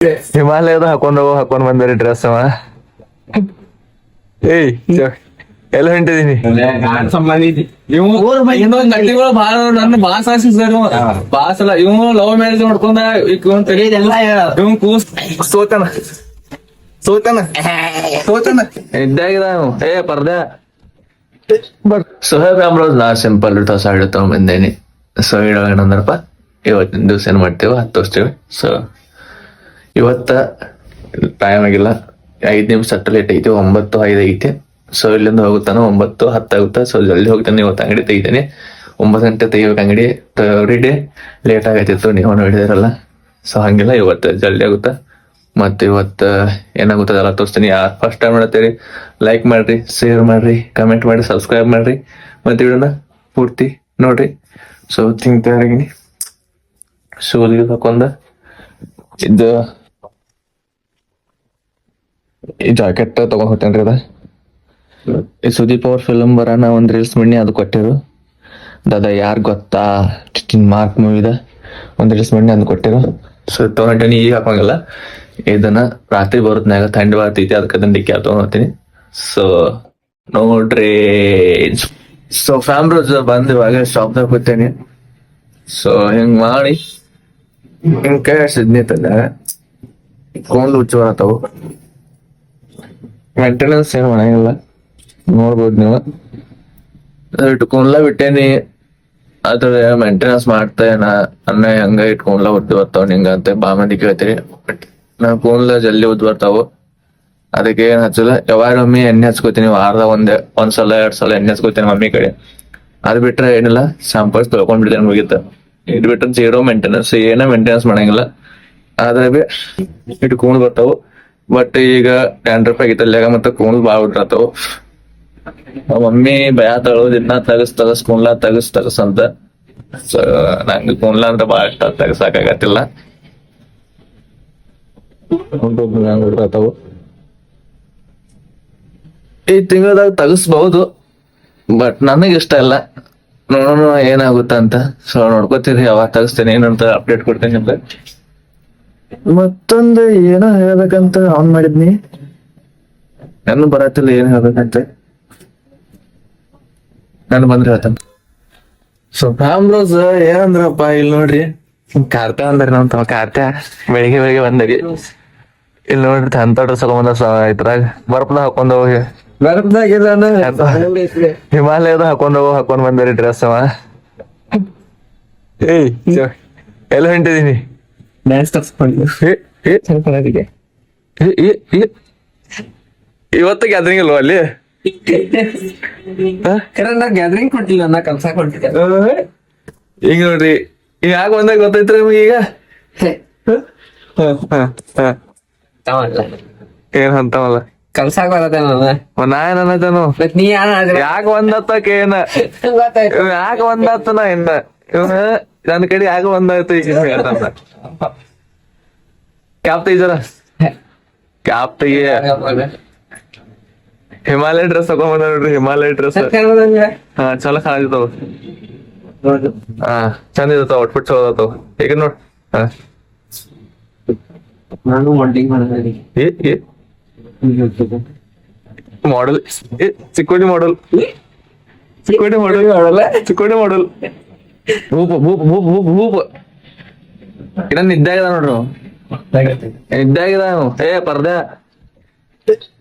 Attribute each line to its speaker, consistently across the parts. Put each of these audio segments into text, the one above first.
Speaker 1: ಹಿಮಾಲಯದ ಹಾಕೊಂಡ್ ಬಂದ್ರಿ ಡ್ರೆಸ್ ಅವ. ಏಯ್ ಎಲ್ಲ ಹೊಂಟಿದೀನಿ.
Speaker 2: ನನ್ನ ಬಾಸ್ ಆಶಿಸ್ತಾರ ಬಾಸ್ ಅಲ್ಲ ಇವ್ ಲವ್ ಮ್ಯಾರೇಜ್ ಮಾಡ್ಕೊಂಡ ಇವ್ ಕೂಸ್
Speaker 1: ಸೋತನ ಇದ್ದಾಗಿದ ಏ ಪರ್ದ ಬಟ್ ಸೋಹೇಬ್ ಅಮ್ರೋಜ್ ನಾ ಸಿಂಪಲ್ ಇರ್ತಾವ ಸಾಡಿ ತಗೊಂಡ್ ಸೊ ಏನಂದ್ರಪ್ಪ ಇವತ್ತಿನ ದಿವ್ಸ ಏನ್ ಮಾಡ್ತೇವ ತೋರಿಸ್ತೇವೆ. ಸೊ ಇವತ್ತ ಟೈಮ್ ಆಗಿಲ್ಲ, 5 ನಿಮಿಷ ಅಟ್ಟ ಲೇಟ್ ಐತಿ, 9:05 ಐತಿ. ಸೊ ಇಲ್ಲಿಂದ ಹೋಗುತ್ತಾನ 9:10 ಆಗುತ್ತಾ. ಸೊ ಜಲ್ದಿ ಹೋಗ್ತಾನೆ. ಇವತ್ತು ಅಂಗಡಿ ತೆಗಿತೇನೆ, 9 ಗಂಟೆ ತೆಗಿಬೇಕು ಅಂಗಡಿ. ಎವ್ರಿ ಡೇ ಲೇಟ್ ಆಗತ್ತಿತ್ತು, ನೀವು ನೋಡಿದಿರಲ್ಲ. ಸೊ ಹಂಗಿಲ್ಲ, ಇವತ್ತು ಜಲ್ದಿ ಆಗುತ್ತಾ. ಮತ್ತೆ ಇವತ್ತು ಏನಾಗುತ್ತೆ ಅದೆಲ್ಲ ತೋರಿಸ್ತೀನಿ. ಯಾರು ಫಸ್ಟ್ ಟೈಮ್ ನೋಡ್ತೀರಿ ಲೈಕ್ ಮಾಡ್ರಿ, ಶೇರ್ ಮಾಡ್ರಿ, ಕಮೆಂಟ್ ಮಾಡಿ, ಸಬ್ಸ್ಕ್ರೈಬ್ ಮಾಡ್ರಿ. ಮತ್ತೆ ವಿಡಿಯೋನ ಪೂರ್ತಿ ನೋಡ್ರಿ. ಸೊ ತಿಂತಾರಾಗಿನಿ ಶೂಲಿಗೆ ಹಾಕೊಂಡ ಇದು ಈ ಜಾಕೆಟ್ ತಗೊಂಡ್ ಹೋಗ್ತೇನ್ರಿ. ಅದ ಈ ಸುದೀಪ್ ಅವ್ರ ಫಿಲ್ಮ್ ಬರೋಣ ಒಂದ್ ರೀಲ್ಸ್ ಮಾಡಿ ಅದು ಕೊಟ್ಟಿರು. ದಾದ ಯಾರ್ ಗೊತ್ತಾ ಮಾರ್ಕ್ ಮೂವಿದ ಒಂದ್ ರೀಲ್ಸ್ ಮಾಡಿ ಅದು ಕೊಟ್ಟಿರು. ಸೊ ತಗೊಂಡೇನಿ, ಈಗ ಹಾಕಂಗಿಲ್ಲ. ಇದನ್ನ ರಾತ್ರಿ ಬರುತ್ನಾಗ ಥಂಡಿ ಬರ್ತೈತಿ, ಅದಕ್ಕೆ ಅದನ್ನ ಡಿಕ್ಕಿ ತಗೊಂಡ್ತೀನಿ. ಸೊ ನೋಡ್ರಿ. ಸೊ ಫ್ಯಾಮ್ರೋಸ್ ಬಂದ್ ಇವಾಗ ಶಾಪ್ದಾಗ ಕೂತೇನಿ. ಸೊ ಹಿಂಗ್ ಮಾಡಿ ಹಿಂಗ್ ಕೈ ಆಡ್ಸಿದ್ನಿ ತಂದಾಗ ಕೊಂಡ್ ಹುಚ್ಚು ಬರತಾವು. ಮೇಂಟೆನೆನ್ಸ್ ಏನು ಮಾಡಂಗಿಲ್ಲ, ನೋಡ್ಬೋದು ನೀವು. ಇಟ್ಕೊಂಡ್ಲ ಬಿಟ್ಟೇನಿ, ಅದ್ರ ಮೇಂಟೆನೆನ್ಸ್ ಮಾಡ್ತಾ ಅನ್ನ ಹಂಗ ಇಟ್ಕೊಂಡ್ಲ ಉದ್ದು ಬರ್ತಾವ ನಿಂಗ ಅಂತ ಬಾ ಮಂದಿ ಕೇಳ್ತೀರಿ. ಬಟ್ ನಾ ಕೂನ್ಲ ಜಲ್ದಿ ಉದ್ದು ಬರ್ತಾವು. ಅದಕ್ಕೆ ಏನ್ ಹಚ್ಚಲ್ಲ, ಯಾವಾಗ ಒಮ್ಮೆ ಎಣ್ಣೆ ಹಚ್ಕೋತೀನಿ. ವಾರದ ಒಂದ್ಸಲ 2 ಸಲ ಎಣ್ಣೆ ಹಚ್ಕೋತೀನಿ ಮಮ್ಮಿ ಕಡೆ. ಅದ್ ಬಿಟ್ರೆ ಏನಿಲ್ಲ, ಶಾಂಪಲ್ಸ್ ತೊಳ್ಕೊಂಡ್ ಬಿಡ್ತೇನೆ, ಮುಗಿತ. ಇದ್ ಬಿಟ್ರೆ 0 ಮೇಂಟೆನೆನ್ಸ್, ಏನ ಮೇಂಟೆನೆನ್ಸ್ ಮಾಡಂಗಿಲ್ಲ. ಆದ್ರೆ ಬಿ ಇಟ್ಕೊಂಡ್ ಬರ್ತಾವು. ಬಟ್ ಈಗ ₹10 ಆಗಿತ್ತಲ್ಲಾಗ ಮತ್ತೆ ಕೂಣ್ ಬಾಳ್ ಬಿಟ್ರತಾವು. ಮಮ್ಮಿ ಬಯಾತಳು ದಿನ ತಗಸ್ ಕೂನ್ಲ ತಗಸ್ ಅಂತ. ಸೊ ನಂಗೆ ಕೂನ್ಲ ಅಂತ ಬಾಳ ಇಷ್ಟ, ತಗಸಾಕಾಗತ್ತಿಲ್ಲ. ಈ ತಿಂಗಳದಾಗ ತಗಸ್ಬಹುದು, ಬಟ್ ನನಗ್ ಇಷ್ಟ ಇಲ್ಲ. ನೋಡೋಣ ಏನಾಗುತ್ತ ಅಂತ. ಸೊ ನೋಡ್ಕೋತೀರಿ, ಯಾವಾಗ ತಗಸ್ತೇನೆ ಏನಂತ ಅಪ್ಡೇಟ್ ಕೊಡ್ತೇನೆ ನಿಮ್ಗೆ. ಮತ್ತೊಂದು ಏನೋ ಹೇಳ್ಬೇಕಂತ ಆನ್ ಮಾಡಿದ್ನಿ, ನಾನು ಬರತ್ತಿಲ್ಲ ಏನ್ ಹೇಳ್ಬೇಕಂತ. ನಾನು ಬಂದ್ರೆ ಹೇಳ್ತಾನೆ. ಸೊ ಫ್ಯಾಮ್ರೋಸ್ ಏನಂದ್ರಪ್ಪ, ಇಲ್ಲಿ ನೋಡ್ರಿ ಕಾರ್ತ ಅಂದ್ರಿ ನಮ್ ತಮ್ಮ ಕಾರ್ತ. ಬೆಳಿಗ್ಗೆ ಬಂದರಿ ಇಲ್ಲಿ ನೋಡ್ರಿ ಅಂತ ಡ್ರೆಸ್ ಹಾಕೊಂಡ್ ಇದ್ರಾಗ ಬರ್ಪ್ದಾಗ ಹಾಕೊಂಡ್ ಹೋಗಿ ಹಿಮಾಲಯದ ಹಾಕೊಂಡ್ ಬಂದರಿ ಡ್ರೆಸ್ ಅವ. ಏಯ್ ಎಲ್ಲ ಹೊಂಟಿದೀನಿ. ಇವತ್ತು ಗ್ಯಾದರಿಂಗ್ ಅಲ್ವಾ ಅಲ್ಲಿ?
Speaker 2: ಗ್ಯಾದರಿಂಗ್ ಕೊಟ್ಟಿಲ್ಲ, ನಾ ಕಲ್ಸ ಕೊಟ್ಟಿದ್ದೆ.
Speaker 1: ಈಗ ನೋಡ್ರಿ, ಈಗ ಯಾಕೆ ಬಂದಾಗ ಗೊತ್ತೈತ್ರಿ ನಿಮ್ಗೆ? ಈಗ ಏನ್ ಅಂತವಲ್ಲ
Speaker 2: ಕಲ್ಸಾಕ ಬರತ್ತೆ
Speaker 1: ನಾನೇನು
Speaker 2: ನೀ
Speaker 1: ಯಾಕೆ ಒಂದತ್ತಕ ಏನ ಯಾಕೆ ಒಂದತ್ತನ ಇನ್ನ ಇವನ ನನ್ನ ಕಡೆ ಯಾಕೆ ಒಂದಾಯ್ತು. ಈಗ ಕ್ಯಾಪ್ ತೆಗಿದಾರ, ಕ್ಯಾಪ್ ತೆಗಿ. ಹಿಮಾಲಯ ಡ್ರೆಸ್ ತಗೊಂಡ್ ನೋಡ್ರಿ, ಹಿಮಾಲಯ ಡ್ರೆಸ್. ಹಾ ಚಲೋ ಕಾಣಿಸ್ತಾವ. ಹಾ ಚಂದ ಇರ್ತಾವ, ಔಟ್ಫಿಟ್ ಚಲೋ ಅದಾವ. ಈಗ ನೋಡ್ ಮಾಡೆಲ್ ಚಿಕ್ಕೋಡಿ ಮಾಡೆಲ್ ಭೂಪ ಇನ್ನೊಂದು ಇದ್ದಾಗಿದ ನೋಡ್ರು, ಇದ್ದಾಗಿದ. ಏ ಪರ್ದ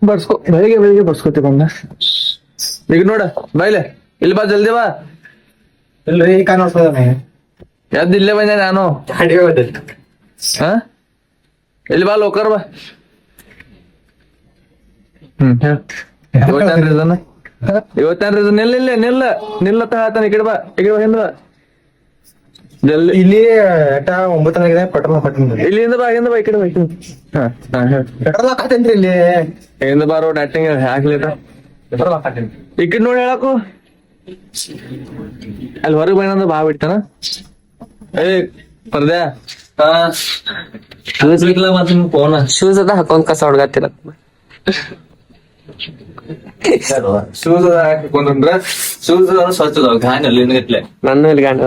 Speaker 1: ಬಡ್ಸ್ಕೊ, ಬೆಳಿಗ್ಗೆ ಬಡ್ಸ್ಕೊತಿ ಬಂದ. ಈಗ ನೋಡ ಬೈಲೆ ಇಲ್ಲಿ ಬಾ, ಜಲ್ದಿ ಬಾ. ಯಾವ್ದು ಇಲ್ಲೇ ಬಂದೆ ನಾನು. ಹಾ ಇಲ್ಲಿ ಬಾ, ಲೋಕರ್ ಬಾ. ಇವತ್ತೇನ್ ರೀಸನ್? ನಿಲ್ಲತ್ತ ಹೇಳ್ತಾನೆ. ಈ ಕಡೆ ಬಾ, ಹಿಂದ ಬಾ ಜಲ್ದಿ.
Speaker 2: ಇಲ್ಲಿ 9 ಪೆಟ್ರೋಲ್
Speaker 1: ಇಲ್ಲಿಂದ ಬಾ, ಈ ಕಡೆ ಬಾ.
Speaker 2: ಪೆಟ್ರೋಲ್ ಹಾಕತ್ತೇನ್ರಿ ಇಲ್ಲಿ?
Speaker 1: ಹಿಂದ ಬಾ, ರೋಡ್ ಆಕ್ಟಿಂಗ್ ಹಾಕ್ಲಿಟ.
Speaker 2: ಪೆಟ್ರೋಲ್ ಹಾಕತ್ತೇನ್ರಿ
Speaker 1: ಈ ಕಡೆ ನೋಡಿ ಹೇಳಕು. ಅಲ್ಲಿ ಹೊರಗೆ ಬಂದ ಬಾ ಬಿಡ್ತಾನ. ಏ ಪರ್ದ್ಯಾ
Speaker 2: ಶೂಸ್ ಅದ ಹಾಕೊಂಡ್ ಕಸ ಹೊಡ್ಗತ್ತಿಲ್ಲ.
Speaker 1: ಶೂಸ್ ಹಾಕೊಂಡ್ರ ಶೂಸ್ ಸ್ವಚ್ಛ ಗಾಂಡ್ ಅಲ್ಲಿ ಗಟ್ಲೆ.
Speaker 2: ನನ್ನ ಇಲ್ಲಿ ಗಾಂಡ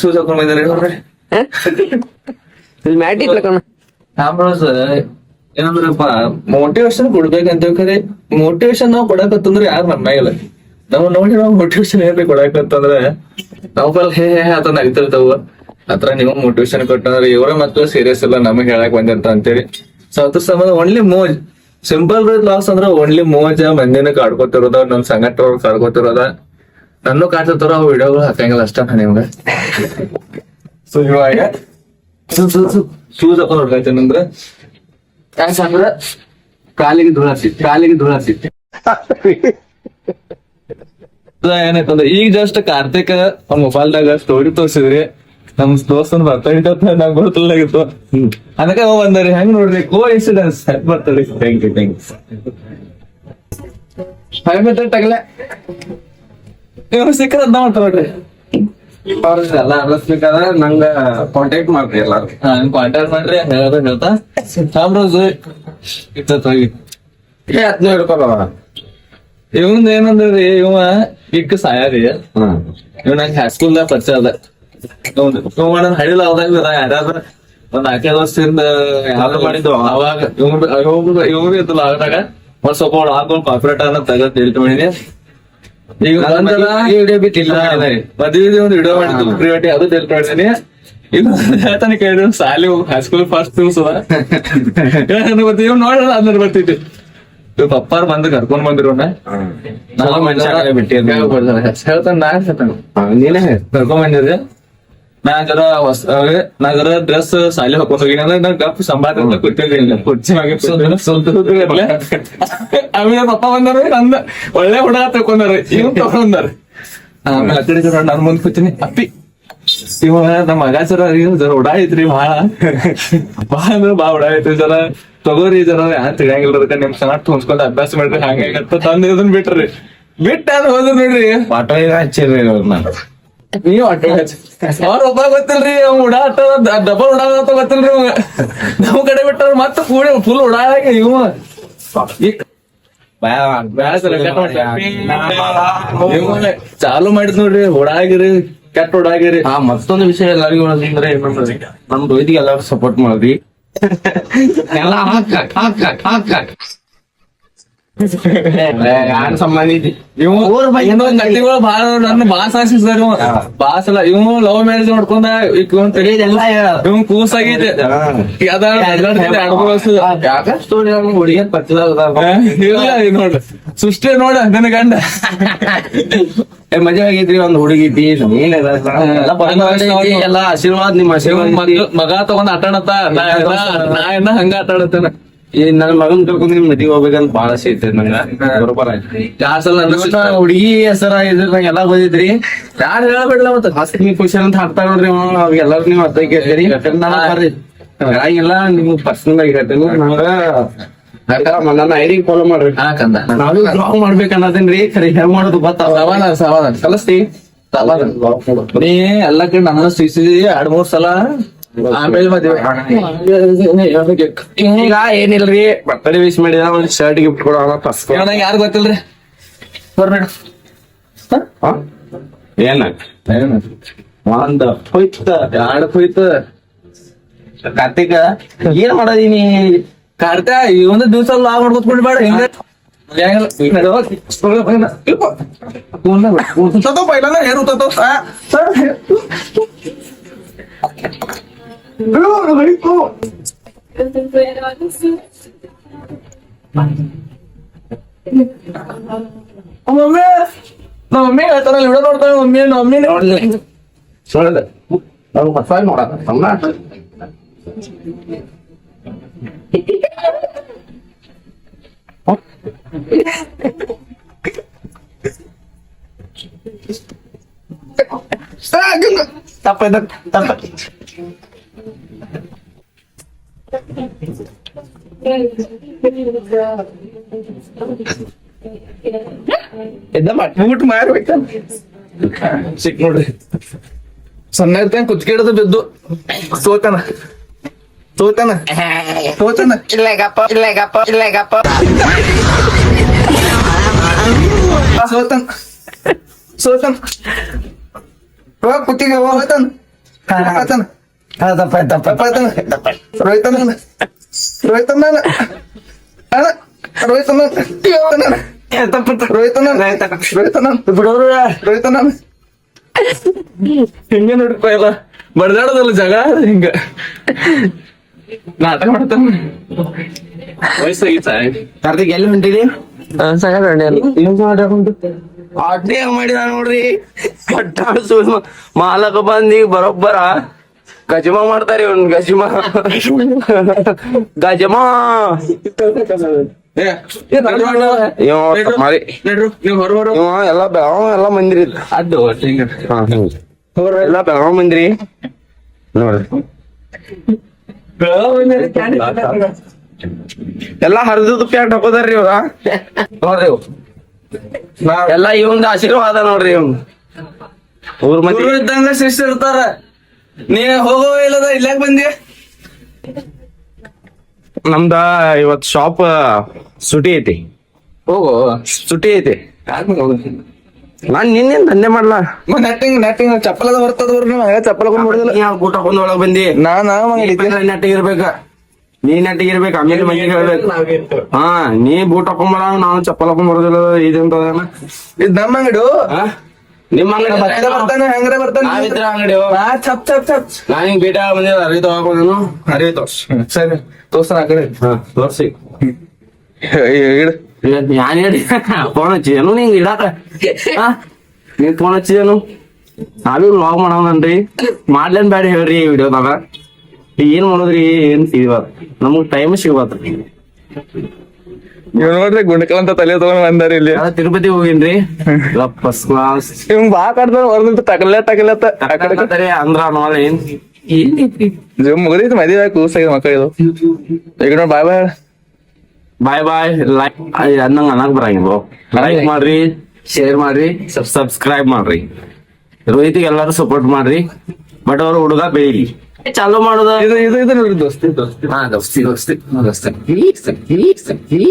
Speaker 1: ಶೂಸ್ ಹಾಕೊಂಡ್ ಬಂದ್ರೆ
Speaker 2: ಇಲ್ಲಿ ಮ್ಯಾಟ್ ಇಟ್ಲ ಕಣ. ಆಮ್ರೋಸ್ ಏನಂದ್ರಪ್ಪ ಮೋಟಿವೇಶನ್ ಕೊಡ್ಬೇಕಂತ ಖರೆ ಮೋಟಿವೇಶನ್ ನಾವ್ ಕೊಡಕತ್ತಂದ್ರ ಯಾರು ನಮ್ಮ ಇಲ್ಲ ನಾವ್ ನೋಡಿ ನಾವ್ ಮೋಟಿವೇಶನ್ ಏನ್ರಿ ಕೊಡಕತ್ತಂದ್ರ ನಾವ್ ಬಲ್ ಹೇ ಹೇ ಅಂತ ನಗ್ತಿರ್ತಾವ ಅತ್ರ ನೀವು ಮೋಟಿವೇಶನ್ ಕೊಟ್ಟಂದ್ರೆ ಇವರ ಮಕ್ಳು ಸೀರಿಯಸ್ ಇಲ್ಲ ನಮಗ್ ಹೇಳಕ್ ಬಂದಿರ್ತ ಅಂತೇಳಿ ಸೊ ಅದ್ರ ಸಂಬಂಧ ಓನ್ಲಿ ಮೋಜ್ ಸಿಂಪಲ್ ಲಾಸ್ ಅಂದ್ರ ಓನ್ಲಿ ಮೋಜ ಮಂದಿನ ಕಾಡ್ಕೊತಿರೋದ ನಮ್ ಸಂಘಟ ಕಾಡ್ಕೊತಿರೋದ ನನ್ನೂ ಕಾಡ್ತಿರ್ತಾರ ಅವ್ ವಿಡಿಯೋಗಳು ಹಾಕಂಗಿಲ್ಲ ಅಷ್ಟ ನಿಮ್ಗ ಸೊ ಇವಾಗ ಶೂಸ್ ಹಾಕೊಂಡ್ ಹೊಡ್ಕಂತೇನಂದ್ರ ಯಾಕಂದ್ರ ಕಾಲಿಗೆ ಧೂಳಾಸಿ ಏನಾಯ್ತಂದ್ರ ಈಗ ಜಸ್ಟ್ ಕಾರ್ತಿಕ್ ಅವ್ನ ಮೊಬೈಲ್ದಾಗ ಸ್ಟೋರಿ ತೋರ್ಸಿದ್ರಿ ನಮ್ ದೋಸ್ತನ್ ಬರ್ತಾಯಿತ್ತು ನಂಗೆ ಗೊತ್ತಿಲ್ಲಾಗಿತ್ತು ಅದಕ್ಕೆ ಅವ ಬಂದ್ರಿ ಹೆಂಗ್ ನೋಡ್ರಿ ಕೋ ಇನ್ಸಿಡೆನ್ಸ್ ಹೆಲ್ಪ್ ಬರ್ತದೆ ಥ್ಯಾಂಕ್ ಯು ಟಗಲೆ ಇವ್ರು ಸಿಕ್ಕದ ಅದ್ನ ಮಾಡ್ತಾರ ನೋಡ್ರಿ
Speaker 3: ಎಲ್ಲ ಅರ್ಸ್ಬೇಕಾದ್ರೆ ನಂಗ ಕಾಂಟ್ಯಾಕ್ಟ್ ಮಾಡ್ರಿ ಎಲ್ಲಾರು
Speaker 2: ಕಾಂಟ್ಯಾಕ್ಟ್ ಮಾಡ್ರಿ ಹೇಳೋದು ಹೇಳ್ತಾ ಸಾಮ್ರಾಜ್ ಹೋಗಿ
Speaker 3: ಹತ್ನ ಹಿಡ್ಕೊಳವ
Speaker 2: ಇವಂದ ಏನಂದ್ರಿ ಇವ ಇಕ್ಕ ಸಾಯಾರಿ ಇವ್ ನಂಗೆ ಹೈಸ್ಕೂಲ್ದಾಗ ಪರಿಚಯ ಅದ ಇವ್ ಹಳಿಲ ಅವಾಗ ಯಾರ್ಯಾರ ಒಂದ್ 4 ವರ್ಷದಿಂದ ಯಾರು ಮಾಡಿದ್ವು ಅವಾಗ ಇವ್ ಇತ್ತಲ್ಲ ಆದಾಗ ಒಂದ್ ಸ್ವಲ್ಪ ಹಾಕೊಂಡ್ ಕಾರ್ಪೊರೇಟ್ ಅನ್ನ ತೆಗೆದ್ ಡಿಲೀಟ್ ಮಾಡಿದೆ ಈಗ
Speaker 3: ವಿಡಿಯೋ ಬಿಟ್ಟಿಲ್ಲ
Speaker 2: ಮದ್ವೆ ಒಂದು ವಿಡಿಯೋ ಮಾಡಿದ್ದು ಪ್ರಿವೇಟಿ ಅದು ಡಿಲೀಟ್ ಮಾಡಿದೀನಿ ಈಗ ಹೇಳ್ತಾನೆ ಕೇಳಿದ್ರು ಸಾಲಿ ಹೈಸ್ಕೂಲ್ ಫಸ್ಟ್ ದಿವಸ ಇವ್ ನೋಡೋಣ ಅದ್ರ ಬರ್ತಿದ್ವಿ ಇವ್ ಪಪ್ಪಾರ್ ಬಂದು ಕರ್ಕೊಂಡ್ ಬಂದಿರೋಣ ಹೇಳ್ತಾನೆ ನಾನ್ ಹೇಳ್ತಾನೆ
Speaker 3: ನೀನೇ
Speaker 2: ಕರ್ಕೊಂಡ್ ಬಂದಿದ್ದೆ ನಾ ಜರ ಡ್ರೆಸ್ ಸಾಲಿ ಹಾಕೊಂಡ್ ಹೋಗಿ ಅಂದ್ರೆ ನಾ ಗಪ್ ಸಂಭಾಷಣೆ ಕೂತಿದ್ದೀನಿ ಕುರ್ಚಿ ಆಮೇಲೆ ಪಪ್ಪ ಬಂದಾರ ನಂದ ಒಳ್ಳೆ ಹುಡುಗ ತಕೊಂಡಾರ ಇವ್ ತಗೊಂಡಾರ ಆಮೇಲೆ ಅಕ್ಕಡಿ ಜರ ನನ್ ಮುಂದ್ ಕೂತೀನಿ ಅಪ್ಪಿ ಇವ ನಮ್ಮ ಮಗ ಜರ ಉಡಾಯಿತ್ರಿ ಭಾಳ ಅಂದ್ರೆ ಭಾಳ ಉಡಾಯಿತ್ರಿ ಜರ ತಗೋರಿ ಜರ ಯಾರು ತಿಳಿಯಂಗಿಲ್ಲ ಅದಕ್ಕೆ ನಿಮ್ ಚೆನ್ನಾಗ್ ಹೊಂದ್ಕೊಂಡ್ ಅಭ್ಯಾಸ ಮಾಡ್ರಿ ಹಂಗ ತಂದ ಇದನ್ ಬಿಟ್ರಿ ಬಿಟ್ಟ ಹೋದ್ರು ನೋಡ್ರಿ
Speaker 3: ಆಟೋ ಹಚ್ಚಿರಿ ನಾನು
Speaker 2: ನೀವ್ ಆಟೋ ಅವ್ರ ಒಬ್ಬ ಗೊತ್ತಿಲ್ರಿ ಅವ್ ಉಡಾ ಆಟ ಡಬಲ್ ಉಡಾದ ಗೊತ್ತಿಲ್ರಿ ಅವಾಗ ನಮ್ ಕಡೆ ಬಿಟ್ಟಾರ ಮತ್ತ ಫುಲ್ ಉಡಾಗ ಇವ ಚಾಲು ಮಾಡಿದ್ ನೋಡ್ರಿ ಉಡಾಗಿರಿ ಕೆಟ್ಟ ಉಡಾಗಿರಿ
Speaker 3: ಮತ್ತೊಂದು ವಿಷಯ ಎಲ್ಲರಿಗೂ ಹೇಳೋದಂದ್ರೆ ಏನಂದ್ರೆ ನಮ್ದು ಇದಕ್ಕೆ ಎಲ್ಲಾರು ಸಪೋರ್ಟ್ ಮಾಡ್ರಿ ಎಲ್ಲ ಯಾರು ಸಂಬಂಧ ಐತಿ
Speaker 2: ನಟಿಗಳು ಬಾಳ ನನ್ನ ಬಾಸ್ ಆಶಿಸ್ತಾರ ಬಾಸ್ ಅಲ್ಲ ಇವ್ ಲವ್ ಮ್ಯಾರೇಜ್ ಮಾಡ್ಕೊಂಡ ಇವ್ ಕೂಸಾಗೈತೆ
Speaker 3: ಸ್ಟೋರಿ ಹುಡುಗಿಯರ್
Speaker 2: ಇಲ್ಲ ನೋಡ್ರಿ ಸೃಷ್ಟಿ ನೋಡ ನನ್ನ ಗಂಡ
Speaker 3: ಮಜಾ ಆಗೈತ್ರಿ ಒಂದ್ ಹುಡುಗಿತಿ ಎಲ್ಲ ಆಶೀರ್ವಾದ ನಿಮ್ಮ ಆಶೀರ್ವಾದ
Speaker 2: ಮಗ ತಗೊಂಡ್ ಆಟಾಡತ್ತ ನಾ ಹಂಗ ಆಟಾಡತ್ತೇನ
Speaker 3: ಈ ನನ್ ಮಗನ್ ಕರ್ಕೊಂಡ್ ನಿಮ್ ಮದ್ವಿ ಹೋಗ್ಬೇಕಂತ ಬಾಳ ಆಸೆ ಐತ್ರಿ ನಂಗ ಬರೋಬ್ಬರ
Speaker 2: ಯಾರ್ ಸಲ
Speaker 3: ಹುಡುಗಿ ಹೆಸರ ಇದ್ರ ನಂಗೆ ಎಲ್ಲಾ ಗೊತ್ತೈತ್ರಿ
Speaker 2: ಯಾರು ಹೇಳ್ಬಿಡ್ಲ ಮತ್ತ
Speaker 3: ಹಸ್ಮಿ ಖುಷಿ ಅಂತ ಹಾಡ್ತಾರ ನೋಡ್ರಿ ಎಲ್ಲಾರು ನೀವ್ ಅರ್ಥ ಕೇಳ್ತೀರಿ ಬರ್ರಿ ಹಾಗೆಲ್ಲ ನಿಮ್ ಪರ್ಸನಲ್ ಆಗಿ ಹೇಳ್ತೇನೆ ನಂಗ ನನ್ನ ಐಡಿ ಫಾಲೋ ಮಾಡ್ರಿ
Speaker 2: ಹಾಕಂದ
Speaker 3: ನಾವೇ ಬ್ಲಾಗ್ ಮಾಡ್ಬೇಕು ಅನ್ನೋದೇನ್ರಿ ಖರೆ ಹೆಂಗ್ ಮಾಡೋದು ಗೊತ್ತಾವ
Speaker 2: ಸಮಾಧಾನ ಕಲಿಸ್ತಿ ನೀ ಎಲ್ಲ ಕಡೆ ನನ್ನ ಸಿಸಿದಿ 2-3 ಸಲ ಆಮೇಲೆ ಮದ್ವೆ
Speaker 3: ಈಗ ಏನಿಲ್ರಿ ಬರ್ತಡೇ ವಿಶ್ ಮಾಡಿದ ಒಂದ್ ಶರ್ಟ್ ಗಿಫ್ಟ್ ಕೊಡೋಣ ಫಸ್ಟ್
Speaker 2: ನಂಗೆ ಯಾರು ಗೊತ್ತಿಲ್ರಿ ಬರ್ಬೇಡ
Speaker 3: ಏನ ಒಂದ್ ಹೋಯ್ತ
Speaker 2: 2 ಹೋಯ್ತು
Speaker 3: ಕಾರ್ತಿಕ ಏನ್ ಮಾಡದೀನಿ
Speaker 2: ಕಾರ್ತ ಈ ಒಂದು ದಿವ್ಸ ಲಾಗ್ ಮಾಡ್ಕೊತ್ಕೊಂಡ್ ಬೇಡ ಹಿಂಗ ಮಮ್ಮಿ ಮಮ್ಮಿ ಹೇಳ್ತಾರ ವಿಡಿಯೋ ನೋಡ್ತಾಳೆ ಮಮ್ಮಿ ನೋಡ್ಲಿ
Speaker 3: ಸುಳ್ಳ ಅವ್ರು ಮಸಾಲೆ ನೋಡಕ ತಪ್ಪ
Speaker 2: ಊಟ ಮಾಡ್ಬೇಕ ಸಿಕ್ ನೋಡ್ರಿ ಸಣ್ಣ ಇರ್ತಂಗ ಕುಚ್ಕಿಡದು ಬಿದ್ದು ಸೋತನ ಸೋತನ ಸೋತನ ಕುತ್ತಿಗೆ ಹೋಗ್ತಾನ
Speaker 3: ತಪ್ಪ
Speaker 2: ರೋಹಿತನ ರೋಹಿತ್ ಅಣ್ಣ ಅಣ್ಣ ರೋಹಿತ್ ಅಣ್ಣ ರೋಹಿತ್ ಅಣ್ಣ ರೋಹಿತ್ ಅಣ್ಣ ರೋಹಿತ್ ಅಣ್ಣ ಹಿಂಗೆ ನೋಡ್ರಿಪ್ಪ ಎಲ್ಲ ಬಡ್ದಾಡೋದಲ್ಲ ಜಾಗ ಹಿಂಗ ನಾಟಕ ಮಾಡ್ತಾನ ವಯಸ್ಸಾಗಿತ್ತ
Speaker 3: ಕಾರ್ತಿಕ್ ಎಲ್ಲಿ ಹೊಂಟಿರಿ ಅಡ್ಡಿ ಮಾಡಿದ ನೋಡ್ರಿ ಮಾಲಕ ಬಂದಿ ಬರೋಬ್ಬರ ಗಜಮ ಮಾಡ್ತಾರಿ ಅವ್ನ್ ಗಜಮ ಗಜಮ ಇವ ತಮ್ಮಾರಿ. ಇವ ಎಲ್ಲ ಬೆಳಗಾವ್ ಎಲ್ಲ ಮಂದಿರಿ
Speaker 2: ಅಡ್ಡು ಹಿಂಗ
Speaker 3: ಎಲ್ಲ ಬೆಳಗಾವ್ ಮಂದಿರಿ ನೋಡ್ರಿ ಎಲ್ಲಾ ಹರಿದು ಪ್ಯಾಟ್ ಹಾಕೋದಾರ್ರಿ ಇವ್ರ
Speaker 2: ನೋಡ್ರಿ
Speaker 3: ಎಲ್ಲ ಇವಂದ ಆಶೀರ್ವಾದ ನೋಡ್ರಿ ಇವ್ ಊರ್ ಮಂದಿ
Speaker 2: ಗುರು ಇದ್ದಂಗ ಶಿಷ್ಯ ಇರ್ತಾರ ನೀ ಹೋಗೋ ಇಲ್ಲದ ಇಲ್ಲಾಕ್ ಬಂದಿ
Speaker 3: ನಮ್ದ ಇವತ್ ಶಾಪ್ ಸುಟಿ ಐತಿ
Speaker 2: ಹೋಗೋ
Speaker 3: ಸುಟಿ ಐತಿ ನಾನ್ ನಿನ್ನೇನ್ ದಂಧೆ ಮಾಡ್ಲಾ
Speaker 2: ನೆಟ್ಟಿಂಗ್ ಚಪ್ಪಲದ ಬರ್ತದ ನೀವು ಚಪ್ಪಲ ನೋಡಿದಿಲ್ಲ
Speaker 3: ನೀ ಊಟ ಕೊಂಡ್ ಒಳಗ್ ಬಂದಿ ನೆಟ್ಟಿಗೆ ಇರ್ಬೇಕ ನೀ ನೆಟ್ಟಿಗೆ ಇರ್ಬೇಕ ಆಮೇಲೆ ಮಂದಿಗೆ ಹೇಳ್ಬೇಕು ಹಾ ನೀ ಬೂಟ್ ಹಾಕೊಂಬರ ನಾವು ಚಪ್ಪಲ್ ಹಾಕೊಂಡ್ ಬರೋದಿಲ್ಲ ಇದಂತ
Speaker 2: ಇದ್ ನಮ್ಮ ಅಂಗಡಿ
Speaker 3: ನಿಮ್ಮ ಅಂಗಡಿ
Speaker 2: ಬರ್ತಾನೆ ಹೆಂಗ್ರೆ ಬರ್ತಾನೆ
Speaker 3: ನಾವಿದ್ರ ಅಂಗಡಿ
Speaker 2: ಚಪ್ ಚಪ್ ಚಪ್
Speaker 3: ನಾನ್ ಹಿಂಗ್ ಭೇಟಿ ಆಗ ಬಂದಿಲ್ಲ ಅರಿವಿ ತಗೋನು
Speaker 2: ಅರೇ ತೋರ್ಸ್ ಸರಿ ತೋರ್ಸನ ಆ ಕಡೆ
Speaker 3: ಹಾ ತೋರ್ಸಿ
Speaker 2: ಇಡು
Speaker 3: ಯಾನ್ ಹೇಳಿ ಫೋನ್ ಹಚ್ಚಿದೇನು ನಿಂಗ್ ಇಡಾಕ ನೀನ್ ಫೋನ್ ಹಚ್ಚಿದೇನು ನಾವೇ ವ್ಲಾಗ್ ಮಾಡವನ್ರಿ ಮಾಡ್ಲೇನ್ ಬ್ಯಾಡ ಹೇಳ್ರಿ ಈ ವಿಡಿಯೋದಾಗ ಏನ್ ಮಾಡೋದ್ರಿ ಏನ್ ಸಿಗಬಾರ್ದು ನಮಗ್ ಟೈಮ್ ಸಿಗಬಾರ್ದು
Speaker 2: ಇವ್ ನೋಡ್ರಿ ಗುಂಡಕಲ್ ಅಂತ ತಲೆ ತಗೊಂಡ್ ಬಂದಾರ ಇಲ್ಲಿ
Speaker 3: ತಿರುಪತಿ ಹೋಗಿನ್ರಿ ಫಸ್ಟ್ ಕ್ಲಾಸ್
Speaker 2: ಇವ್ ಬಾ ಕಡ್ದ ಹೊರದಂತ ತಗಲತ್ತ ಆ ಕಡೆ
Speaker 3: ಅಂದ್ರ ನೋಡ ಏನ್
Speaker 2: ಮುಗಿದೈತಿ ಮದುವೆ ಕೂಸಾಗ ಮಕ್ಕಳು ಈಗ ನೋಡಿ ಬಾಯ್ ಬಾಯ್
Speaker 3: ಬಾಯ್ ಬಾಯ್ ಲೈಕ್ ಅನ್ನಂಗ ಅನ್ನಕ್ ಬರಂಗಿಲ್ಲ ಲೈಕ್ ಮಾಡ್ರಿ ಶೇರ್ ಮಾಡ್ರಿ ಸಬ್ಸ್ಕ್ರೈಬ್ ಮಾಡ್ರಿ ರೋಹಿತಿಗೆ ಎಲ್ಲಾರು ಸಪೋರ್ಟ್ ಮಾಡ್ರಿ ಬಟ್ ಅವ್ರ ಹುಡುಗ ಬೆಳಿಲಿ ಚಾಲೂ ಮಾಡೋದ
Speaker 2: ಇದು ನೋಡ್ರಿ ದೋಸ್ತಿ
Speaker 3: ಹಾ ದೋಸ್ತಿ ದೋಸ್ತಿ ದೋಸ್ತಿ